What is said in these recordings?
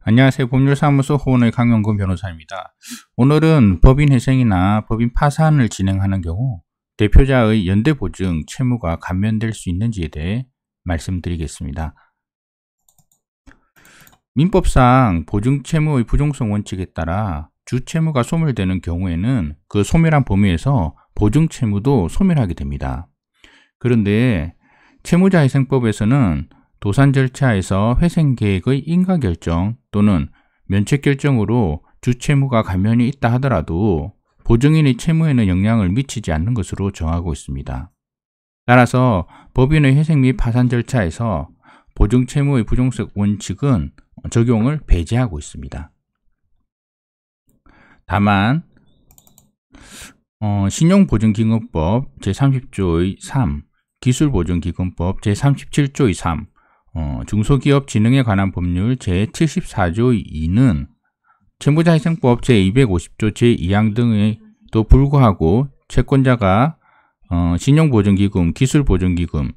안녕하세요. 법률사무소 호원의 강영근 변호사입니다. 오늘은 법인회생이나 법인 파산을 진행하는 경우 대표자의 연대보증 채무가 감면될 수 있는지에 대해 말씀드리겠습니다. 민법상 보증채무의 부종성 원칙에 따라 주채무가 소멸되는 경우에는 그 소멸한 범위에서 보증채무도 소멸하게 됩니다. 그런데 채무자회생법에서는 도산 절차에서 회생계획의 인가결정 또는 면책결정으로 주채무가 감면이 있다 하더라도 보증인의 채무에는 영향을 미치지 않는 것으로 정하고 있습니다. 따라서 법인의 회생 및 파산 절차에서 보증채무의 부종성 원칙은 적용을 배제하고 있습니다. 다만 신용보증기금법 제30조의 3, 기술보증기금법 제37조의 3, 중소기업 진흥에 관한 법률 제74조의 2는 채무자회생법 제250조 제2항 등에도 불구하고 채권자가 신용보증기금, 기술보증기금,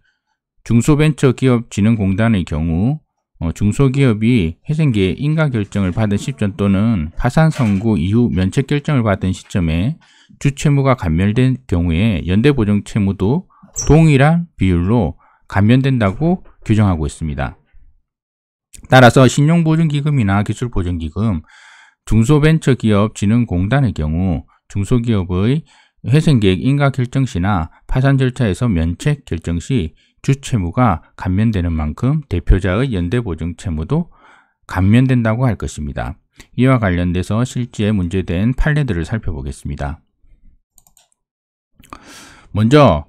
중소벤처기업진흥공단의 경우 중소기업이 회생계획 인가결정을 받은 시점 또는 파산 선고 이후 면책결정을 받은 시점에 주채무가 감면된 경우에 연대보증채무도 동일한 비율로 감면된다고 규정하고 있습니다. 따라서 신용보증기금이나 기술보증기금, 중소벤처기업진흥공단의 경우 중소기업의 회생계획 인가결정 시나 파산 절차에서 면책결정 시 주채무가 감면되는 만큼 대표자의 연대보증채무도 감면된다고 할 것입니다. 이와 관련돼서 실제 문제된 판례들을 살펴보겠습니다. 먼저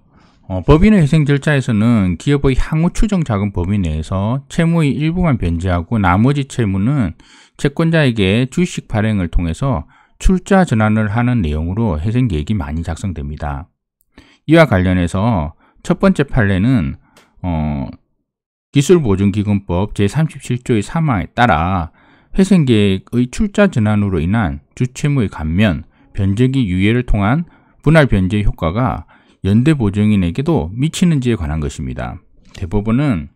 법인의 회생 절차에서는 기업의 향후 추정 자금 범위 내에서 채무의 일부만 변제하고 나머지 채무는 채권자에게 주식 발행을 통해서 출자 전환을 하는 내용으로 회생계획이 많이 작성됩니다. 이와 관련해서 첫 번째 판례는 기술보증기금법 제37조의 3항에 따라 회생계획의 출자 전환으로 인한 주채무의 감면, 변제기 유예를 통한 분할 변제 효과가 연대보증인에게도 미치는지에 관한 것입니다. 대법원은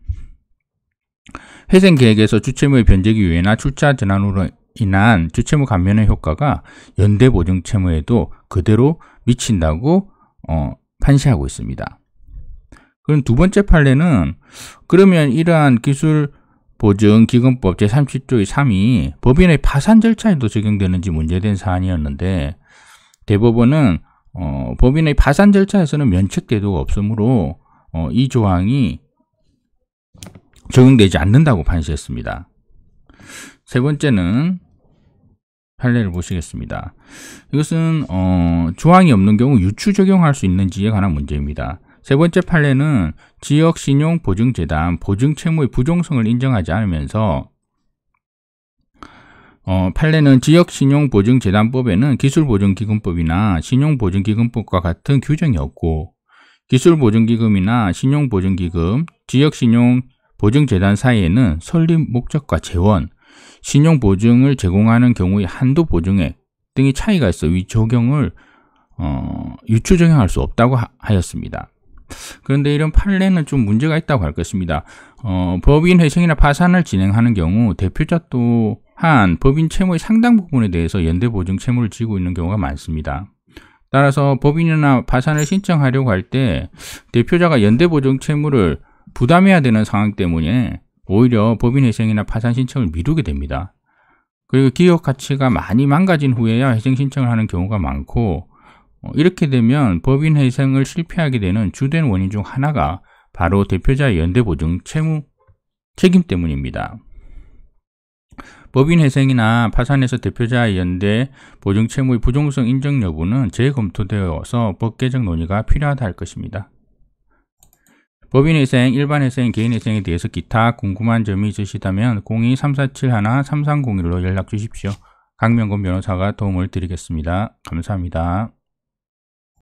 회생계획에서 주채무의 변제기 유예나 출자 전환으로 인한 주채무 감면의 효과가 연대보증채무에도 그대로 미친다고 판시하고 있습니다. 그럼 두 번째 판례는 그러면 이러한 기술보증기금법 제37조의 3이 법인의 파산 절차에도 적용되는지 문제된 사안이었는데 대법원은 법인의 파산 절차에서는 면책제도가 없으므로 이 조항이 적용되지 않는다고 판시했습니다. 세 번째는 판례를 보시겠습니다. 이것은 조항이 없는 경우 유추 적용할 수 있는지에 관한 문제입니다. 세 번째 판례는 지역신용보증재단 보증채무의 부종성을 인정하지 않으면서 판례는 지역신용보증재단법에는 기술보증기금법이나 신용보증기금법과 같은 규정이 없고 기술보증기금이나 신용보증기금, 지역신용보증재단 사이에는 설립 목적과 재원, 신용보증을 제공하는 경우의 한도 보증액 등의 차이가 있어 이 적용을 유추 적용할 수 없다고 하였습니다. 그런데 이런 판례는 좀 문제가 있다고 할 것입니다. 법인 회생이나 파산을 진행하는 경우 대표자 또한 법인 채무의 상당 부분에 대해서 연대보증 채무를 지고 있는 경우가 많습니다. 따라서 법인이나 파산을 신청하려고 할 때 대표자가 연대보증 채무를 부담해야 되는 상황 때문에 오히려 법인 회생이나 파산 신청을 미루게 됩니다. 그리고 기업 가치가 많이 망가진 후에야 회생 신청을 하는 경우가 많고 이렇게 되면 법인 회생을 실패하게 되는 주된 원인 중 하나가 바로 대표자의 연대보증 채무 책임 때문입니다. 법인 회생이나 파산에서 대표자의 연대보증 채무의 부종성 인정 여부는 재검토되어서 법 개정 논의가 필요하다 할 것입니다. 법인 회생, 일반 회생, 개인 회생에 대해서 기타 궁금한 점이 있으시다면 02-347-3301로 연락 주십시오. 강명근 변호사가 도움을 드리겠습니다. 감사합니다.